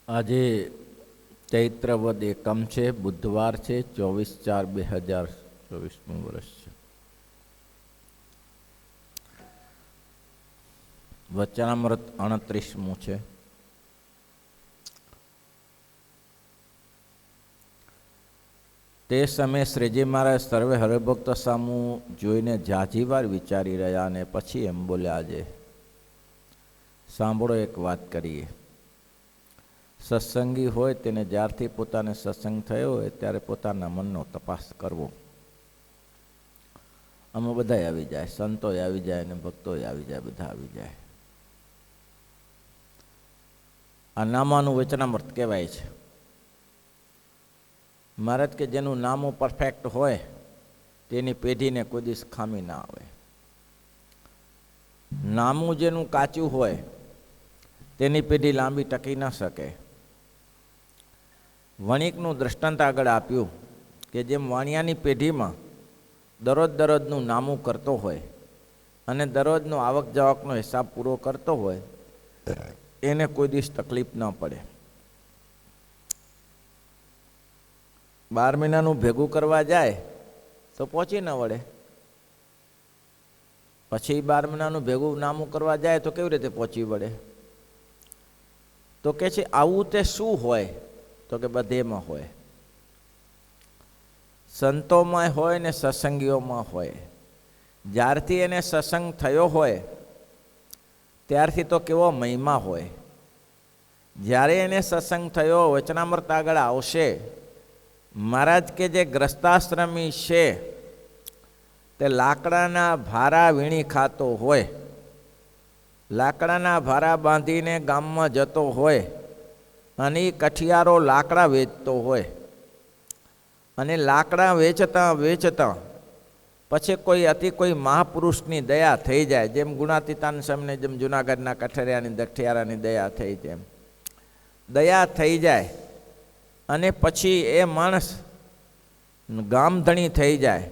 આજે ચૈત્ર વદ એકમ છે, બુધવાર છે, 24/4/2024 વર્ષ છે. વચનામૃત 29મું છે. તે સમયે શ્રીજી મહારાજ સર્વે હરિભક્તો સામું જોઈને ઝાઝીવાર વિચારી રહ્યા અને પછી એમ બોલ્યા, આજે સાંભળો, એક વાત કરીએ. સત્સંગી હોય તેને જ્યારથી પોતાને સત્સંગ થયો હોય ત્યારે પોતાના મનનો તપાસ કરવો. આમાં બધાય આવી જાય, સંતોય આવી જાય અને ભક્તોય આવી જાય, બધા આવી જાય. આ નામાનું વચનામૃત કહેવાય છે. મહારાજ કે જેનું નામું પરફેક્ટ હોય તેની પેઢીને કોઈ દિવસ ખામી ના આવે. નામું જેનું કાચું હોય તેની પેઢી લાંબી ટકી ના શકે. વણિકનું દ્રષ્ટાંત આગળ આપ્યું કે જેમ વાણિયાની પેઢીમાં દરરોજનું નામું કરતો હોય અને દરરોજનો આવક જાવકનો હિસાબ પૂરો કરતો હોય, એને કોઈ દિવસ તકલીફ ન પડે. 12 મહિનાનું ભેગું કરવા જાય તો પહોંચી ન વળે. પછી 12 મહિનાનું ભેગું નામું કરવા જાય તો કેવી રીતે પહોંચી વળે? તો કે છે આવું તે શું હોય? તો કે બધેમાં હોય. સંતોમાં હોય ને સત્સંગીઓમાં હોય. જ્યારથી એને સત્સંગ થયો હોય ત્યારથી તો કેવો મહિમા હોય. જ્યારે એને સત્સંગ થયો, વચનામૃત આગળ આવશે. મહારાજ કે જે ગ્રસ્તાશ્રમી છે તે લાકડાના ભારા વીણી ખાતો હોય, લાકડાના ભારા બાંધીને ગામમાં જતો હોય અને એ કઠિયારો લાકડા વેચતો હોય અને લાકડા વેચતા પછી કોઈ મહાપુરુષની દયા થઈ જાય, જેમ ગુણાતીતાન સ્વામીને જેમ જુનાગઢના કઠિયારાની દયા થઈ, તેમ દયા થઈ જાય અને પછી એ માણસ ગામધણી થઈ જાય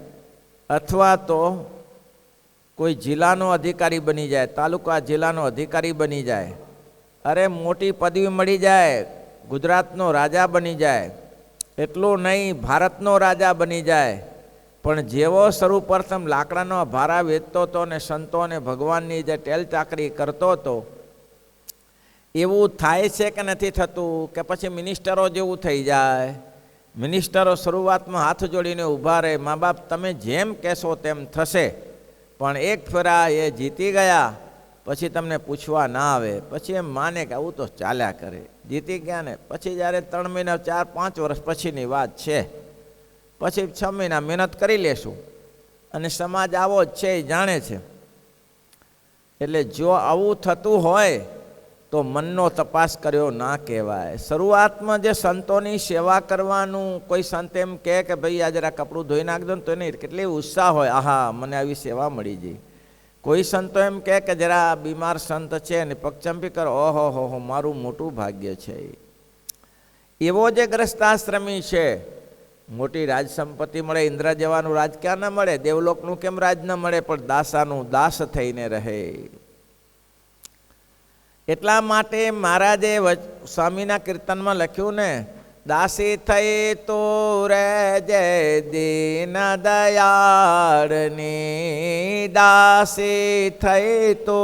અથવા તો કોઈ જિલ્લાનો અધિકારી બની જાય, તાલુકા જિલ્લાનો અધિકારી બની જાય, અરે મોટી પદવી મળી જાય, ગુજરાતનો રાજા બની જાય, એટલું નહીં ભારતનો રાજા બની જાય. પણ જેવો સર્વપ્રથમ લાકડાનો ભારા વેચતો હતો ને સંતો અને ભગવાનની જે ટેલ ચાકરી કરતો હતો, એવું થાય છે કે નથી થતું? કે પછી મિનિસ્ટરો જેવું થઈ જાય? મિનિસ્ટરો શરૂઆતમાં હાથ જોડીને ઊભા રહે, મા બાપ તમે જેમ કહેશો તેમ થશે, પણ એક ફેરા એ જીતી ગયા પછી તમને પૂછવા ના આવે, પછી એમ માને કે આવું તો ચાલ્યા કરે. જીતી ગયા ને પછી જ્યારે 3 મહિના 4-5 વર્ષ પછીની વાત છે, પછી 6 મહિના મહેનત કરી લેશું અને સમાજ આવો જ છે એ જાણે છે. એટલે જો આવું થતું હોય તો મનનો તપાસ કર્યો ના કહેવાય. શરૂઆતમાં જે સંતોની સેવા કરવાનું, કોઈ સંત એમ કહે કે ભાઈ આ જરા કપડું ધોઈ નાખજો ને, તો એને કેટલી ઉત્સાહ હોય, આહા મને આવી સેવા મળી ગઈ. કોઈ સંતો એમ કહે કે જરા બીમાર સંત છે ને પગચંપી કરો, ઓહો હો મારું મોટું ભાગ્ય છે. એવો જે ગ્રસ્તાશ્રમી છે, મોટી રાજ સંપત્તિ મળે, ઇન્દ્ર જેવાનું રાજ ક્યાં ન મળે, દેવલોકનું કેમ રાજ ન મળે, પણ દાસાનું દાસ થઈને રહે. એટલા માટે મહારાજે સ્વામીના કીર્તનમાં લખ્યું ને, દાસી થઈ તો રે જય દીન દયાળની, દાસી થઈ તો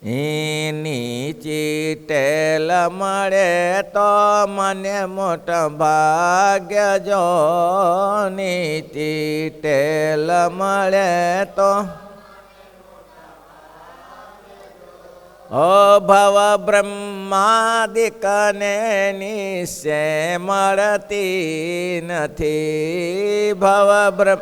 એની ચીટેલ મળે તો મને મોટા ભાગ્ય જો, ની ચીટેલ મળે તો ઓ ભવ બ્રહ્માદિકને નિશ્ચય મળતી નથી. ભવ બ્રહ્મ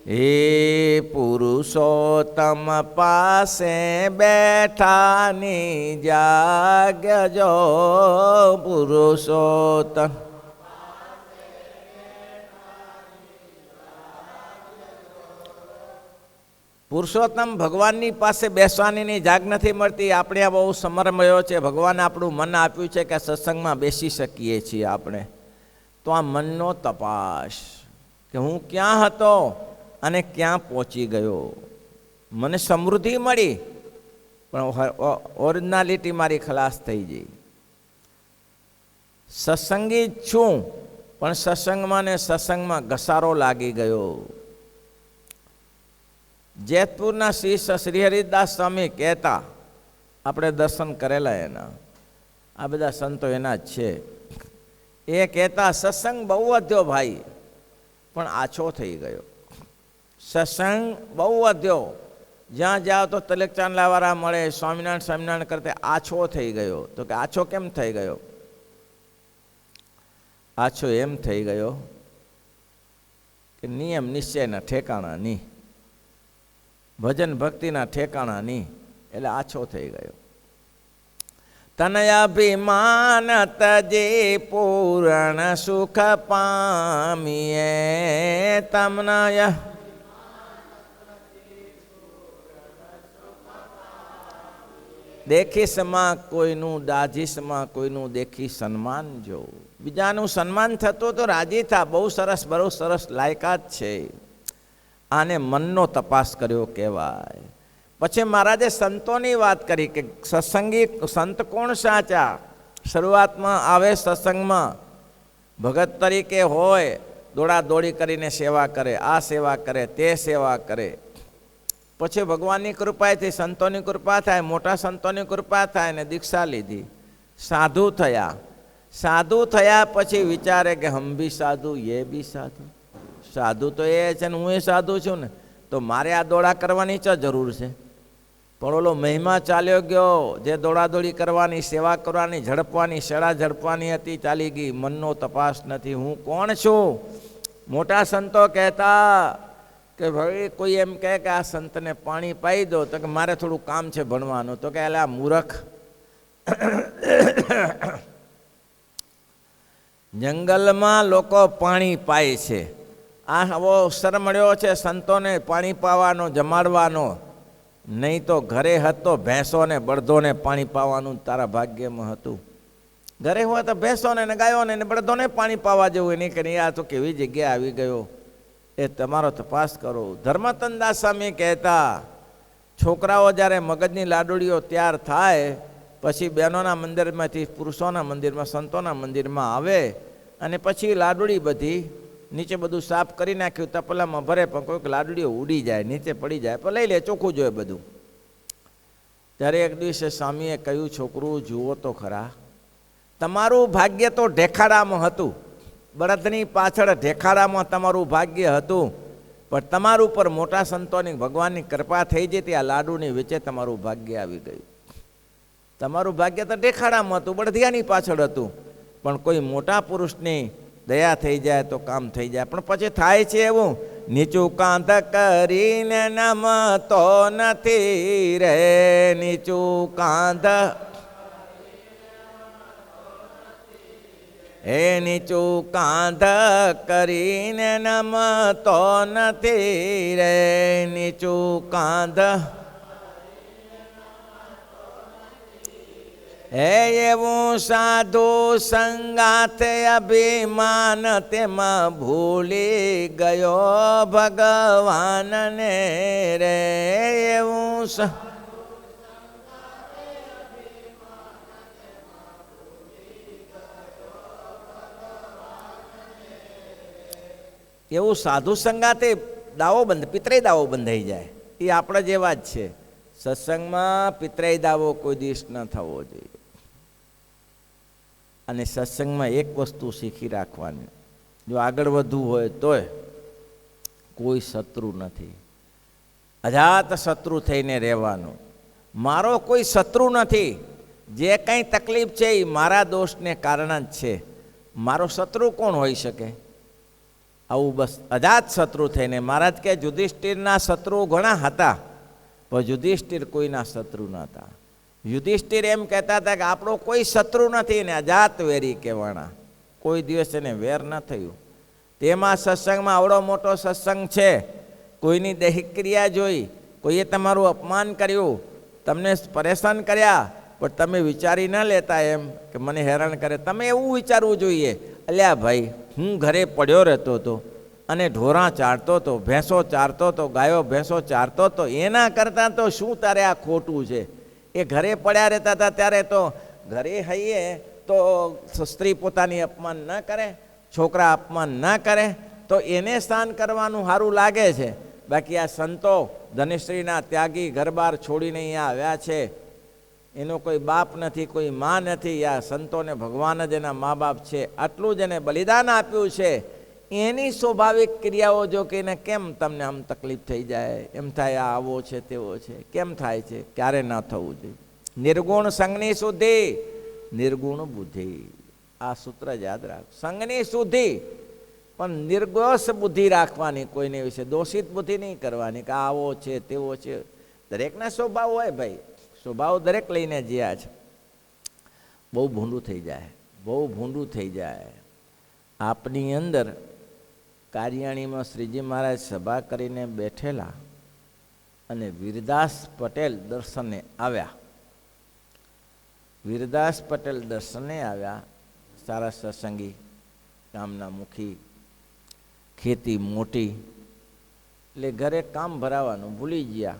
એ પુરુષોત્તમ પાસે બેઠાની જાગજો, પુરુષોત્તમ પુરુષોત્તમ ભગવાનની પાસે બેસવાની જાગ નથી મળતી. આપણે આ બહુ સમરમયો છે. ભગવાન આપણું મન આપ્યું છે કે સત્સંગમાં બેસી શકીએ છીએ આપણે. તો આ મનનો તપાસ કે હું ક્યાં હતો અને ક્યાં પહોંચી ગયો? મને સમૃદ્ધિ મળી પણ ઓરિજિનાલિટી મારી ખલાસ થઈ ગઈ. સત્સંગી છું પણ સત્સંગમાં ને સત્સંગમાં ઘસારો લાગી ગયો. જેતપુરના શ્રી હરિદાસ સ્વામી કહેતા, આપણે દર્શન કરેલા એના, આ બધા સંતો એના જ છે. એ કહેતા સત્સંગ બહુ વધ્યો ભાઈ પણ આછો થઈ ગયો. સત્સંગ બહુ વધ્યો, જ્યાં જાઓ તો તલેક ચાંદલાવાળા મળે, સ્વામિનારાયણ સ્વામિનારાયણ કરતે આછો થઈ ગયો. તો કે આછો કેમ થઈ ગયો? આછો એમ થઈ ગયો કે નિયમ નિશ્ચયના ઠેકાણા નહીં, ભજન ભક્તિના ઠેકાણા નહીં, એટલે આછો થઈ ગયો. તનયાભિમાન તજે પૂર્ણ સુખ પામીએ, તમનય દેખીશમાં કોઈનું, દાજીશમાં કોઈનું દેખી સન્માન જો. બીજાનું સન્માન થતું તો રાજી થા, બહુ સરસ લાયકાત છે. આને મનનો તપાસ કર્યો કહેવાય. પછી મહારાજે સંતોની વાત કરી કે સત્સંગી સંત કોણ સાચા? શરૂઆતમાં આવે સત્સંગમાં ભગત તરીકે હોય, દોડાદોડી કરીને સેવા કરે, આ સેવા કરે, તે સેવા કરે. પછી ભગવાનની કૃપાથી સંતોની કૃપા થાય, મોટા સંતોની કૃપા થાય ને દીક્ષા લીધી, સાધુ થયા. સાધુ થયા પછી વિચારે કે હમ ભી સાધુ, યે ભી સાધુ. સાધુ તો એ છે ને હું એ સાધુ છું ને, તો મારે આ દોડા કરવાની ચ જરૂર છે? પણ ઓલો મહિમા ચાલ્યો ગયો, જે દોડાદોડી કરવાની, સેવા કરવાની, ઝડપવાની, શેડા ઝડપવાની હતી, ચાલી ગઈ. મનનો તપાસ નથી, હું કોણ છું? મોટા સંતો કહેતા કે ભાઈ કોઈ એમ કહે કે આ સંતને પાણી પાઈ દો, તો કે મારે થોડું કામ છે ભણવાનું. તો કે એટલે આ મૂર્ખ, જંગલમાં લોકો પાણી પાય છે, આ આવો અવસર મળ્યો છે સંતોને પાણી પાવાનો, જમાડવાનો. નહીં તો ઘરે હતો ભેંસોને બળદોને પાણી પાવાનું તારા ભાગ્યમાં હતું. ઘરે હોય તો ભેંસોને ને ગાયોને ને બળદોને પાણી પાવા જેવું, એની કરી આ તો કેવી જગ્યાએ આવી ગયો, એ તમારો તપાસ કરો. ધર્મતનદાસ સ્વામી કહેતા, છોકરાઓ જ્યારે મગજની લાડુડીઓ તૈયાર થાય પછી બહેનોના મંદિરમાંથી પુરુષોના મંદિરમાં, સંતોના મંદિરમાં આવે અને પછી લાડુડી બધી નીચે બધું સાફ કરી નાખ્યું, તપલામાં ભરે, પણ કોઈક લાડુડીઓ ઉડી જાય, નીચે પડી જાય, પણ લઈ લે, ચોખ્ખું જોઈએ બધું. ત્યારે એક દિવસે સ્વામીએ કહ્યું, છોકરું જુઓ તો ખરા, તમારું ભાગ્ય તો ઢેખાડામાં હતું, બળદની પાછળ ઢેખાડામાં તમારું ભાગ્ય હતું, પણ તમારું ઉપર મોટા સંતોની ભગવાનની કૃપા થઈ જતી, આ લાડુની વચ્ચે તમારું ભાગ્ય આવી ગયું. તમારું ભાગ્ય તો ઢેખાડામાં હતું, બળદિયાની પાછળ હતું, પણ કોઈ મોટા પુરુષની દયા થઈ જાય તો કામ થઈ જાય. પણ પછી થાય છે એવું, નીચું કાંધ કરીને નમતો નથી રે, નીચું કાંધ, હે નીચું કાંધ કરીને નમતો નથી રે, નીચું કાંધ, હે એવું સાધુ સંગાથે અભિમાન તેમાં ભૂલી ગયો ભગવાનને રે. એવું એવું સાધુ સંગાતે દાવો બંધ, પિતરાઈ દાવો બંધાઈ જાય. એ આપણા જેવા જ છે. સત્સંગમાં પિતરાઈ દાવો કોઈ દિવસ ન થવો જોઈએ. અને સત્સંગમાં એક વસ્તુ શીખી રાખવાની, જો આગળ વધવું હોય તોય કોઈ શત્રુ નથી, અજાત શત્રુ થઈને રહેવાનું. મારો કોઈ શત્રુ નથી, જે કંઈ તકલીફ છે એ મારા દોષને કારણે જ છે. મારો શત્રુ કોણ હોઈ શકે? આવું બસ અજાત શત્રુ થઈને. મહારાજ કે યુધિષ્ઠિરના શત્રુઓ ઘણા હતા, પણ યુધિષ્ઠિર કોઈના શત્રુ ન હતા. યુધિષ્ઠિર એમ કહેતા હતા કે આપણો કોઈ શત્રુ નથી ને અજાત વેરી કહેવાના, કોઈ દિવસ એને વેર ન થયું. તેમાં સત્સંગમાં આવડો મોટો સત્સંગ છે, કોઈની દૈહિક ક્રિયા જોઈ, કોઈએ તમારું અપમાન કર્યું, તમને પરેશાન કર્યા, પણ તમે વિચારી ન લેતા એમ કે મને હેરાન કરે. તમે એવું વિચારવું જોઈએ, અલ્યા ભાઈ હું ઘરે પડ્યો રહેતો હતો, અને ઢોરા ચારતો હતો, ભેંસો ચારતો હતો, ગાયો ભેંસો ચારતો હતો, એના કરતાં તો શું તારે આ ખોટું છે? એ ઘરે પડ્યા રહેતા હતા ત્યારે તો ઘરે હઈએ તો સ્ત્રી પોતાની અપમાન ન કરે, છોકરા અપમાન ન કરે, તો એને સ્નાન કરવાનું સારું લાગે છે. બાકી આ સંતો ધનેશ્રીના ત્યાગી ઘરબાર છોડીને અહીંયા આવ્યા છે, એનો કોઈ બાપ નથી, કોઈ મા નથી. આ સંતોને ભગવાન જ એના મા બાપ છે. આટલું જ એને બલિદાન આપ્યું છે. એની સ્વાભાવિક ક્રિયાઓ જો કે એને કેમ તમને આમ તકલીફ થઈ જાય, એમ થાય આ આવો છે તેવો છે, કેમ થાય છે? ક્યારે ન થવું જોઈએ. નિર્ગુણ સંગની શુદ્ધિ, નિર્ગુણ બુદ્ધિ. આ સૂત્ર યાદ રાખ. સંગની શુદ્ધિ પણ નિર્દોષ બુદ્ધિ રાખવાની, કોઈને વિશે દોષિત બુદ્ધિ નહીં કરવાની કે આવો છે તેવો છે. દરેકના સ્વભાવ હોય ભાઈ, સ્વભાવ દરેક લઈને જ્યાં છે. બહુ ભૂંડું થઈ જાય, બહુ ભૂંડું થઈ જાય. આપની અંદર કારિયાણીમાં શ્રીજી મહારાજ સભા કરીને બેઠેલા અને વીરદાસ પટેલ દર્શને આવ્યા. વીરદાસ પટેલ દર્શને આવ્યા, સારા સત્સંગી, ગામના મુખી, ખેતી મોટી, એટલે ઘરે કામ ભરાવાનું ભૂલી ગયા.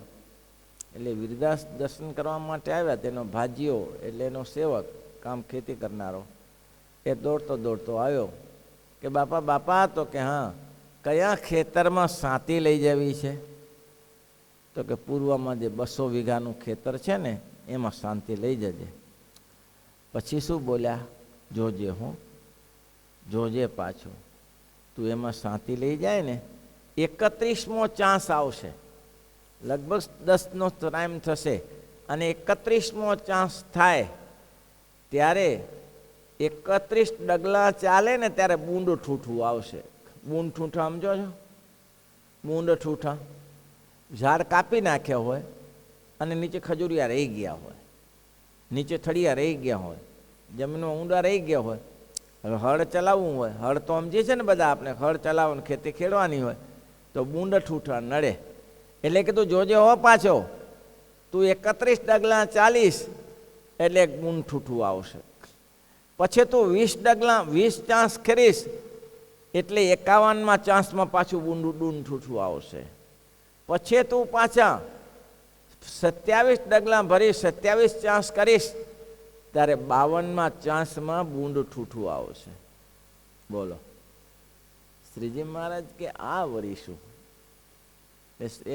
એટલે વીરદાસ દર્શન કરવા માટે આવ્યા. તેનો ભાજીઓ એટલે એનો સેવક, કામ ખેતી કરનારો, એ દોડતો દોડતો આવ્યો કે બાપા બાપા, તો કે હા, કયા ખેતરમાં સાતી લઈ જવી છે? તો કે પૂર્વમાં જે 200 વીઘાનું ખેતર છે ને એમાં શાંતિ લઈ જજે. પછી શું બોલ્યા? જોજે હું, જોજે પાછું, તું એમાં શાંતિ લઈ જાય ને 31મો ચાન્સ આવશે, લગભગ 10નો ટાઈમ થશે, અને 31મો ચાન્સ થાય ત્યારે 31 ડગલા ચાલે ને ત્યારે બૂંદ ઠૂઠું આવશે. બૂંદ ઠૂઠા સમજો છો? બૂંદ ઠૂઠા ઝાડ કાપી નાખ્યા હોય અને નીચે ખજૂરિયા રહી ગયા હોય, નીચે થળિયા રહી ગયા હોય, જમીનમાં ઊંડા રહી ગયા હોય. હવે હળ ચલાવવું હોય, હળ તો સમજીએ છે ને બધા આપણે, હળ ચલાવવાનું, ખેતી ખેડવાની હોય તો બૂંદ ઠૂઠા નડે. એટલે કે તું જોજે હો પાછો, તું 31 ડગલા ચાલીશ એટલે એક બૂંદ ઠૂઠું આવશે. પછી તું 20 ડગલા 20 ચાન્સ કરીશ એટલે 51મા ચાન્સમાં પાછું બૂંદ ઠૂઠું આવશે. પછી તું પાછા 27 ડગલા ભરી 27 ચાન્સ કરીશ ત્યારે 52મા ચાન્સમાં બૂંદ ઠૂઠું આવશે. બોલો, શ્રીજી મહારાજ કે આ વરીશું.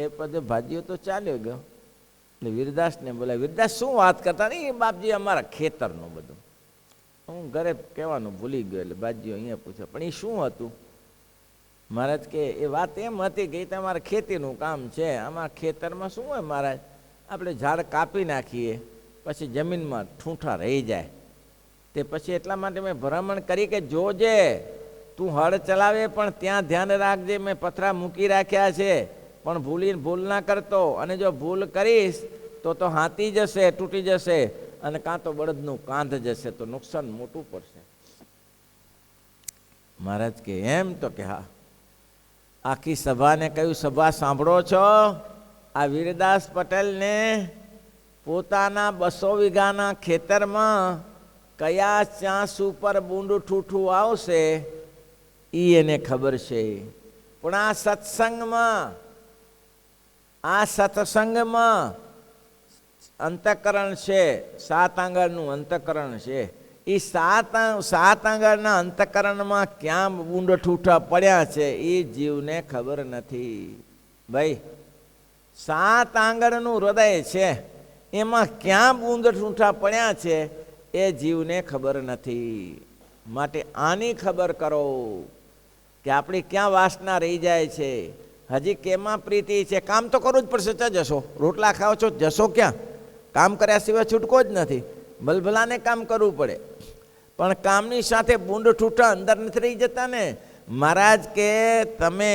એ પદે ભાજીઓ તો ચાલ્યો ગયો. એટલે વીરદાસને બોલાય. વીરદાસ શું વાત કરતા? નહીં બાપજી, અમારા ખેતરનું બધું હું ઘરે કહેવાનું ભૂલી ગયો. એટલે બાજીઓ અહીંયા પૂછે, પણ એ શું હતું? મહારાજ કે એ વાત એમ હતી કે તમારા ખેતીનું કામ છે. આમાં ખેતરમાં શું હોય મહારાજ, આપણે ઝાડ કાપી નાખીએ પછી જમીનમાં ઠૂંઠા રહી જાય. તે પછી એટલા માટે મેં ભલામણ કરી કે જોજે, તું હળ ચલાવે પણ ત્યાં ધ્યાન રાખજે, મેં પથરા મૂકી રાખ્યા છે, પણ ભૂલ ના કરતો. અને જો ભૂલ કરીશ તો હાથી જશે, તૂટી જશે, અને કાં તો બળદનું કાંધ જશે, તો નુકસાન મોટું પડશે. મહારાજ કે એમ? તો કે હા. આખી સભાને કહ્યું, સભા સાંભળો છો? આ વીરદાસ પટેલને પોતાના 200 વીઘાના ખેતરમાં કયા ચાંસ ઉપર બૂંદ ઠૂઠું આવશે એ એને ખબર છે. પણ આ સત્સંગમાં અંતઃકરણ છે, 7 આંગળનું અંતઃકરણ છે. એ 7 આંગળના અંતઃકરણમાં ક્યાં બૂંદ ઠૂઠા પડ્યા છે એ જીવને ખબર નથી. ભાઈ, 7 આંગળનું હૃદય છે, એમાં ક્યાં બૂંદ ઠૂઠા પડ્યા છે એ જીવને ખબર નથી. માટે આની ખબર કરો કે આપણી ક્યાં વાસના રહી જાય છે, હજી કેમાં પ્રીતિ છે. કામ તો કરવું જ પડશે. તો જશો, રોટલા ખાઓ છો, જશો ક્યાં? કામ કર્યા સિવાય છૂટકો જ નથી. ભલભલાને કામ કરવું પડે, પણ કામની સાથે બૂંદ ઠૂઠા અંદર નથી રહી જતા ને. મહારાજ કે તમે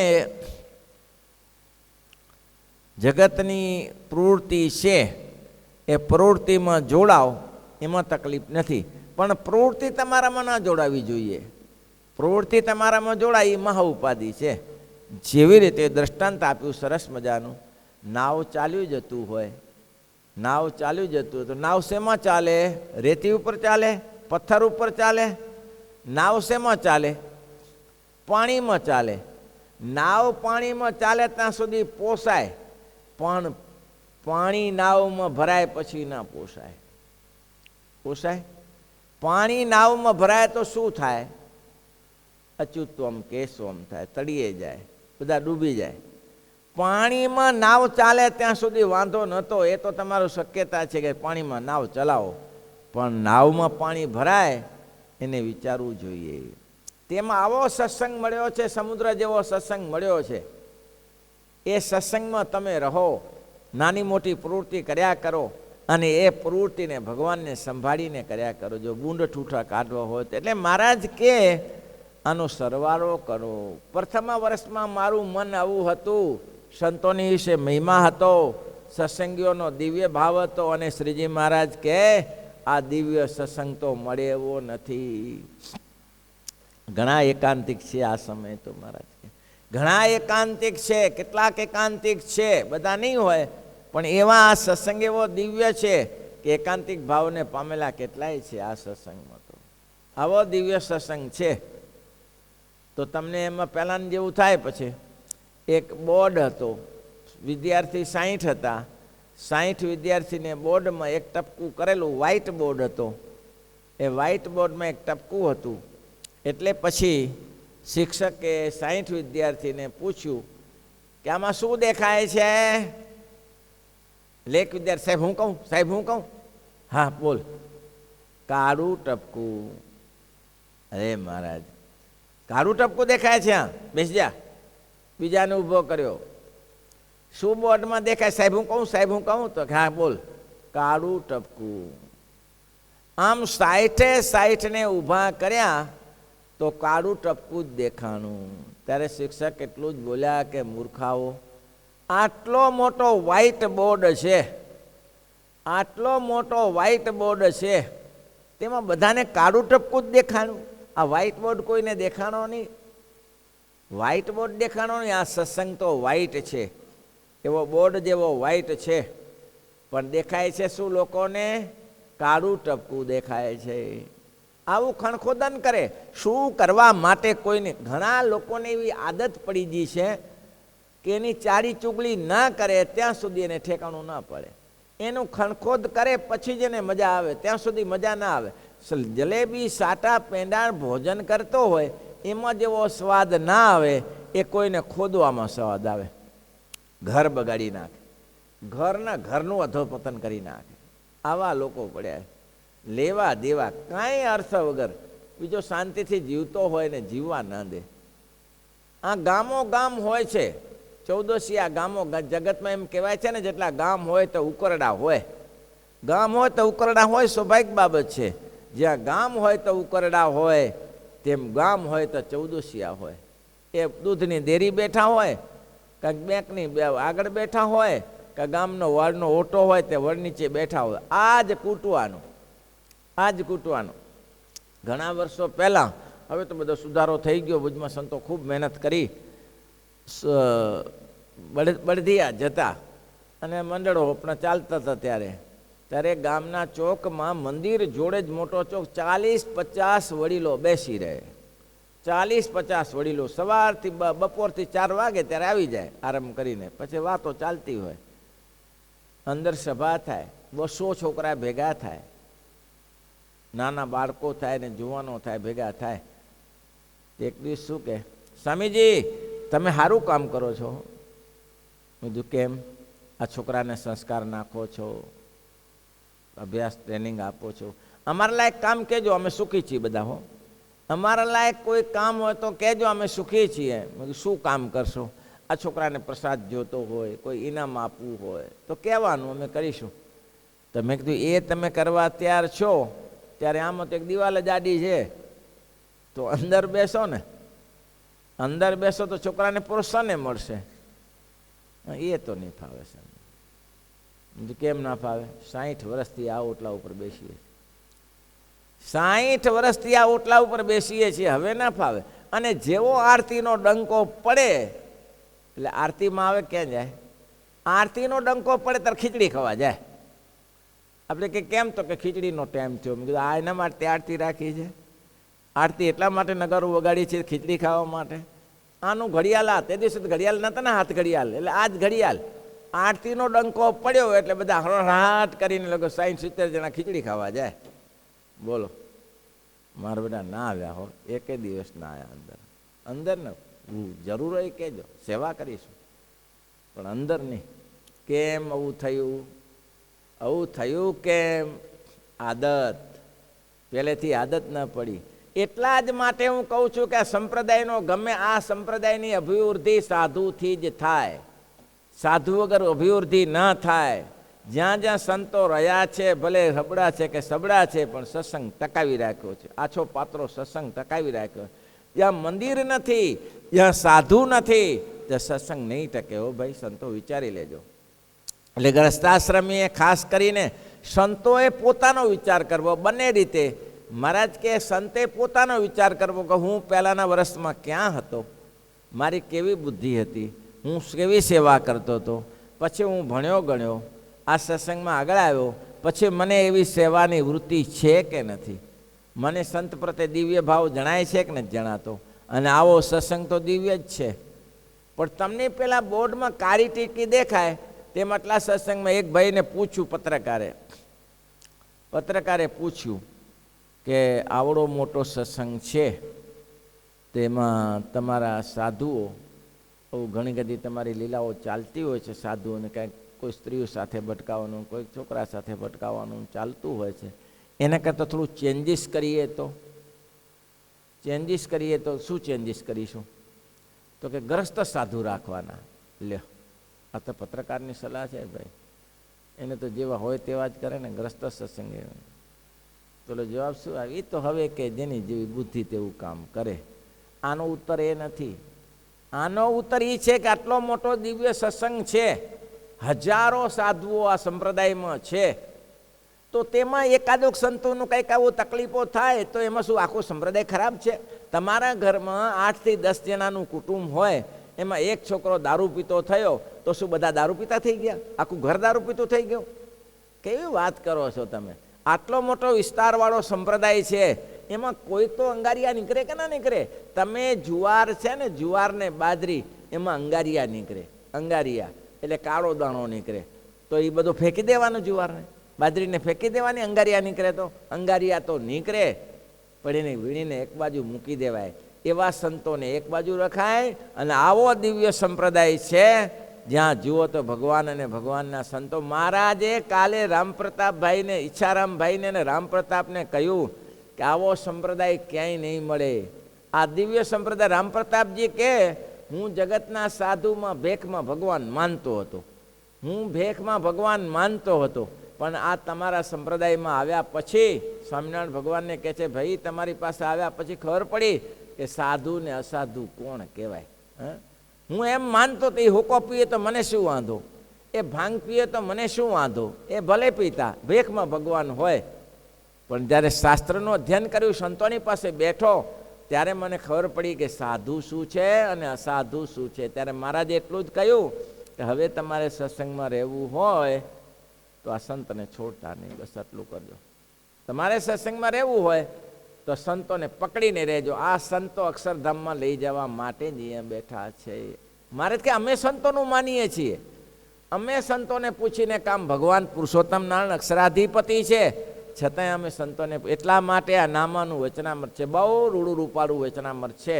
જગતની પ્રવૃત્તિ છે એ પ્રવૃત્તિમાં જોડાવ, એમાં તકલીફ નથી, પણ પ્રવૃત્તિ તમારામાં ના જોડાવી જોઈએ. પ્રવૃત્તિ તમારામાં જોડાય એ મહા ઉપાધિ છે. જેવી રીતે દ્રષ્ટાંત આપ્યું સરસ મજાનું, નાવ ચાલ્યું જતું હોય, નાવ ચાલ્યું જતું હોય તો નાવ શેમાં ચાલે? રેતી ઉપર ચાલે? પથ્થર ઉપર ચાલે? નાવ શેમાં ચાલે? પાણીમાં ચાલે. નાવ પાણીમાં ચાલે ત્યાં સુધી પોસાય, પણ પાણી નાવમાં ભરાય પછી ના પોસાય. પોસાય? પાણી નાવમાં ભરાય તો શું થાય? અચ્યુતમ કેશવમ થાય, તળીએ જાય, બધા ડૂબી જાય. પાણીમાં નાવ ચાલે ત્યાં સુધી વાંધો નહોતો, એ તો તમારું શક્યતા છે કે પાણીમાં નાવ ચલાવો, પણ નાવમાં પાણી ભરાય એને વિચારવું જોઈએ. તેમાં આવો સત્સંગ મળ્યો છે, સમુદ્ર જેવો સત્સંગ મળ્યો છે. એ સત્સંગમાં તમે રહો, નાની મોટી પ્રવૃત્તિ કર્યા કરો, અને એ પ્રવૃત્તિને ભગવાનને સંભાળીને કર્યા કરો. જો બૂંદ ઠૂઠા કાઢવા હોય તો. એટલે મહારાજ કે આનો સરવાળો કરો. પ્રથમ વર્ષમાં મારું મન આવું હતું, સંતોની વિશે મહિમા હતો, સત્સંગીઓનો દિવ્ય ભાવ હતો, અને શ્રીજી મહારાજ કે આ દિવ્ય સત્સંગ તો મળે એવો નથી. ઘણા એકાંતિક છે આ સમય તો મહારાજ કે ઘણા એકાંતિક છે. કેટલાક એકાંતિક છે, બધા નહીં હોય, પણ એવા આ સત્સંગ એવો દિવ્ય છે કે એકાંતિક ભાવને પામેલા કેટલાય છે આ સત્સંગમાં. તો આવો દિવ્ય સત્સંગ છે. તો તમને એમાં પહેલાં જેવું થાય. પછી એક બોર્ડ હતો, વિદ્યાર્થી 60 હતા. 60 વિદ્યાર્થીને બોર્ડમાં એક ટપકું કરેલું વ્હાઇટ બોર્ડ હતો. એ વ્હાઇટ બોર્ડમાં એક ટપકું હતું. એટલે પછી શિક્ષકે 60 વિદ્યાર્થીને પૂછ્યું કે આમાં શું દેખાય છે? લેખ વિદ્યાર્થી, સાહેબ હું કહું, સાહેબ હું કહું. હા બોલ. કાળું ટપકું. અરે મહારાજ, કાળું ટપકું દેખાય છે? હા બેસી જા. બીજાને ઊભો કર્યો. શું બોર્ડમાં દેખાય? સાહેબ હું કહું, સાહેબ હું કહું. તો હા બોલ. કાળું ટપકું. આમ 60 ને ઊભા કર્યા તો કાળું ટપકું જ દેખાણું. ત્યારે શિક્ષક એટલું જ બોલ્યા કે મૂર્ખાઓ, આટલો મોટો વ્હાઇટ બોર્ડ છે, આટલો મોટો વ્હાઇટ બોર્ડ છે, તેમાં બધાને કાળું ટપકું જ દેખાણું. આ વ્હાઇટ બોર્ડ કોઈને દેખાણો નહીં. વ્હાઇટ બોર્ડ દેખાણો નહીં. આ સત્સંગ તો વ્હાઇટ છે, એવો બોર્ડ જેવો વ્હાઇટ છે, પણ દેખાય છે શું લોકોને? કાળું ટપકું દેખાય છે. આવું ખણખોદન કરે. શું કરવા માટે? કોઈને ઘણા લોકોને એવી આદત પડી ગઈ છે કે એની ચાડી ચુગલી ના કરે ત્યાં સુધી એને ઠેકાણું ના પડે. એનું ખણખોદ કરે પછી જ એને મજા આવે, ત્યાં સુધી મજા ના આવે. જલેબી સાટા પેંડા ભોજન કરતો હોય એમાં જેવો સ્વાદ ના આવે એ કોઈને ખોદવામાં સ્વાદ આવે. ઘર બગાડી નાખે, ઘરનું અધોપતન કરી નાખે. આવા લોકો પડ્યા. લેવા દેવા કાંઈ અર્થ વગર. બીજો શાંતિથી જીવતો હોય ને જીવવા ના દે. આ ગામો ગામ હોય છે, 14 ગામો જગતમાં એમ કહેવાય છે ને, જેટલા ગામ હોય તો ઉકરડા હોય. ગામ હોય તો ઉકરડા હોય, સ્વાભાવિક બાબત છે. જ્યાં ગામ હોય તો ઉકરડા હોય, તેમ ગામ હોય તો 14 હોય. એ દૂધની ડેરી બેઠા હોય, કાંઈક બેંકની આગળ બેઠા હોય, કે ગામનો વડનો ઓટો હોય તે વડ નીચે બેઠા હોય. આ જ કૂટવાનું, આ જ કૂટવાનું. ઘણા વર્ષો પહેલાં, હવે તો બધો સુધારો થઈ ગયો, ભુજમાં સંતો ખૂબ મહેનત કરી, બળદિયા જતા અને મંડળો પણ ચાલતા હતા. ત્યારે ગામના ચોકમાં મંદિર જોડે જ મોટો ચોક, 40-50 વડીલો બેસી રહે. 40-50 વડીલો સવારથી બપોરથી 4 વાગે ત્યારે આવી જાય આરામ કરીને. પછી વાતો ચાલતી હોય. અંદર સભા થાય, 200 છોકરા ભેગા થાય, નાના બાળકો થાય ને જુવાનો થાય, ભેગા થાય. એક દિવસ શું કે, સ્વામીજી તમે સારું કામ કરો છો. મેં કીધું કેમ? આ છોકરાને સંસ્કાર નાખો છો, અભ્યાસ ટ્રેનિંગ આપો છો. અમારા લાયક કામ કહેજો, અમે સુખી છીએ બધા. હો, અમારા લાયક કોઈ કામ હોય તો કહેજો, અમે સુખી છીએ. મેં કીધું શું કામ કરશો? આ છોકરાને પ્રસાદ જોતો હોય, કોઈ ઇનામ આપવું હોય તો કહેવાનું, અમે કરીશું. તો મેં કીધું એ તમે કરવા તૈયાર છો ત્યારે આમાં તો એક દિવાલ જ આડી છે, તો અંદર બેસો ને. અંદર બેસો તો છોકરાને પ્રોત્સાહન મળશે. એ તો નહીં ફાવે. કેમ ના ફાવે? 60 વર્ષથી આ ઓટલા ઉપર બેસીએ, 60 વર્ષથી આ ઓટલા ઉપર બેસીએ છીએ, હવે ના ફાવે. અને જેવો આરતીનો ડંકો પડે એટલે આરતીમાં આવે ક્યાં જાય? આરતીનો ડંકો પડે ત્યારે ખીચડી ખાવા જાય. આપણે કે કેમ? તો કે ખીચડીનો ટાઈમ થયો. મેં કીધું આ એના માટે આરતી રાખી છે? આરતી એટલા માટે નગારું વગાડી છે ખીચડી ખાવા માટે? આનું ઘડિયાળ આ તે દિવસે તો ઘડિયાળ નહોતા ને હાથ ઘડિયાળ, એટલે આ જ ઘડિયાળ. આરતીનો ડંકો પડ્યો એટલે બધા હળહળાટ કરીને લોકો 60-70 જણા ખીચડી ખાવા જાય. બોલો, મારા બેટા ના આવ્યા હો, એકે દિવસ ના આવ્યા અંદર ને જરૂર હોય કહેજો, સેવા કરીશું, પણ અંદર નહીં. કેમ આવું થયું કેમ? આદત, પહેલેથી આદત ન પડી. એટલા જ માટે હું કહું છું કે આ સંપ્રદાયનો ગમે આ સંપ્રદાયની અભિવૃદ્ધિ સાધુથી જ થાય. સાધુ વગર અભિવૃદ્ધિ ન થાય. જ્યાં જ્યાં સંતો રહ્યા છે, ભલે હબડા છે કે સબડા છે, પણ સત્સંગ ટકાવી રાખ્યો છે. આછો પાત્રો સત્સંગ ટકાવી રાખ્યો. જ્યાં મંદિર નથી, જ્યાં સાધુ નથી, ત્યાં સત્સંગ નહીં ટકે. હો ભાઈ, સંતો વિચારી લેજો. એટલે ગ્રસ્તાશ્રમીએ ખાસ કરીને સંતોએ પોતાનો વિચાર કરવો બંને રીતે. મહારાજ કે સંતે પોતાનો વિચાર કરવો કે હું પહેલાંના વર્ષમાં ક્યાં હતો, મારી કેવી બુદ્ધિ હતી, હું કેવી સેવા કરતો હતો, પછી હું ભણ્યો ગણ્યો, આ સત્સંગમાં આગળ આવ્યો, પછી મને એવી સેવાની વૃત્તિ છે કે નથી, મને સંત પ્રત્યે દિવ્ય ભાવ જણાય છે કે નથી જણાતો. અને આવો સત્સંગ તો દિવ્ય જ છે. પણ તમને પેલા બોર્ડમાં કાળી ટીકી દેખાય તેમ આટલા સત્સંગમાં એક ભાઈને પૂછ્યું, પત્રકારે પૂછ્યું કે આવડો મોટો સત્સંગ છે, તેમાં તમારા સાધુઓ ઘણી બધી તમારી લીલાઓ ચાલતી હોય છે, સાધુઓને કાંઈક કોઈ સ્ત્રીઓ સાથે ભટકાવાનું, કોઈ છોકરા સાથે ભટકાવાનું ચાલતું હોય છે, એના કરતાં થોડું ચેન્જીસ કરીએ તો શું ચેન્જીસ કરીશું? તો કે ગ્રસ્ત સાધુ રાખવાના. લ્યો, આ તો પત્રકારની સલાહ છે ભાઈ, એને તો જેવા હોય તેવા જ કરે ને. ગ્રસ્ત સત્સંગ તો જવાબ શું આવે? એ તો હવે કે જેની જેવી બુદ્ધિ તેવું કામ કરે. આનો ઉત્તર એ નથી. આનો ઉત્તર એ છે કે આટલો મોટો દિવ્ય સત્સંગ છે, હજારો સાધુઓ આ સંપ્રદાયમાં છે, તો તેમાં એકાદોક સંતોનું કંઈક આવું તકલીફો થાય તો એમાં શું આખો સંપ્રદાય ખરાબ છે? તમારા ઘરમાં 8 થી 10 જણાનું કુટુંબ હોય, એમાં એક છોકરો દારૂ પીતો થયો તો શું બધા દારૂ પીતા થઈ ગયા? આખું ઘર દારૂ પીતું થઈ ગયું? કેવી વાત કરો છો તમે? આટલો મોટો વિસ્તારવાળો સંપ્રદાય છે, એમાં કોઈ તો અંગારિયા નીકળે કે ના નીકળે? તમે જુવાર છે ને, જુવાર ને બાજરી, એમાં અંગારિયા નીકળે. અંગારિયા એટલે કાળો દાણો નીકળે, તો એ બધું ફેંકી દેવાનું. જુવારને બાજરીને ફેંકી દેવાની, અંગારિયા નીકળે તો? અંગારિયા તો નીકળે, પણ એને વીણીને એક બાજુ મૂકી દેવાય. એવા સંતોને એક બાજુ રખાય. અને આવો દિવ્ય સંપ્રદાય છે, જ્યાં જુઓ તો ભગવાન અને ભગવાનના સંતો. મહારાજે કાલે રામપ્રતાપભાઈને, ઈચ્છારામભાઈને અને રામપ્રતાપને કહ્યું કે આવો સંપ્રદાય ક્યાંય નહીં મળે. આ દિવ્ય સંપ્રદાય. રામપ્રતાપજી કે હું જગતના સાધુમાં ભેખમાં ભગવાન માનતો હતો, પણ આ તમારા સંપ્રદાયમાં આવ્યા પછી સ્વામિનારાયણ ભગવાનને કહે છે, ભાઈ તમારી પાસે આવ્યા પછી ખબર પડી કે સાધુ ને અસાધુ કોણ કહેવાય. હું એમ માનતો તો એ હુકો પીએ તો મને શું વાંધો, એ ભાંગ પીએ તો મને શું વાંધો, એ ભલે પીતા, ભેખમાં ભગવાન હોય. પણ જ્યારે શાસ્ત્રનું અધ્યયન કર્યું, સંતોની પાસે બેઠો, ત્યારે મને ખબર પડી કે સાધુ શું છે અને અસાધુ શું છે. ત્યારે મહારાજે એટલું જ કહ્યું કે હવે તમારે સત્સંગમાં રહેવું હોય તો આ સંતને છોડતા નહીં, બસ આટલું કરજો. તમારે સત્સંગમાં રહેવું હોય તો સંતોને પકડીને રહેજો. આ સંતો અક્ષરધામમાં લઈ જવા માટે જ અહીંયા બેઠા છે. મારે કે અમે સંતોનું માનીએ છીએ, અમે સંતોને પૂછીને કામ. ભગવાન પુરુષોત્તમ નારાયણ અક્ષરાધિપતિ છે, છતાંય અમે સંતોને. એટલા માટે આ નામાનું વચનામૃત છે, બહુ રૂડું રૂપાળું વચનામૃત છે.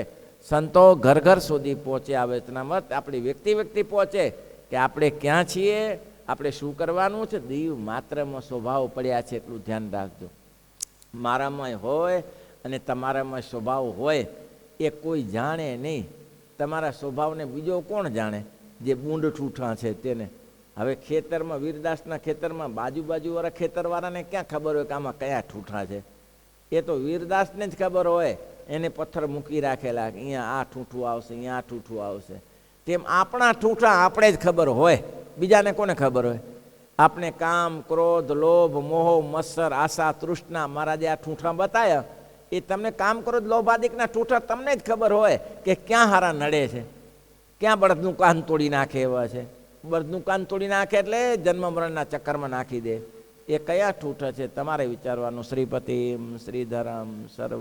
સંતો ઘર ઘર સુધી પહોંચે આ વચનામૃત, આપણી વ્યક્તિ પહોંચે કે આપણે ક્યાં છીએ, આપણે શું કરવાનું છે. દીવ માત્રમાં સ્વભાવ પડ્યા છે, એટલું ધ્યાન રાખજો. મારામાં હોય અને તમારામાં સ્વભાવ હોય એ કોઈ જાણે નહીં. તમારા સ્વભાવને બીજો કોણ જાણે? જે બૂંડ ઠૂઠા છે તેને. હવે ખેતરમાં, વીરદાસના ખેતરમાં બાજુવાળા ખેતરવાળાને ક્યાં ખબર હોય કે આમાં કયા ઠૂઠા છે? એ તો વીરદાસને જ ખબર હોય. એને પથ્થર મૂકી રાખેલા કે અહીંયા આ ઠૂઠું આવશે, અહીંયા આ ઠૂઠું આવશે. તેમ આપણા ઠૂઠા આપણે જ ખબર હોય, બીજાને કોને ખબર હોય? આપણે કામ, ક્રોધ, લોભ, મોહ, મત્સર, આશા, તૃષ્ણા, મહારાજે આ ઠૂઠા બતાવ્યા. એ તમને કામ, ક્રોધ, લોભ આદિકના ઠૂઠા તમને જ ખબર હોય કે ક્યાં હારા નડે છે, ક્યાં બળદનું કાન તોડી નાખે એવા છે. બળદનું કાન તોડી નાખે એટલે જન્મ મરણના ચક્કરમાં નાખી દે. એ કયા ઠૂઠા છે તમારે વિચારવાનું. શ્રીપતિ શ્રીધરમ સર્વ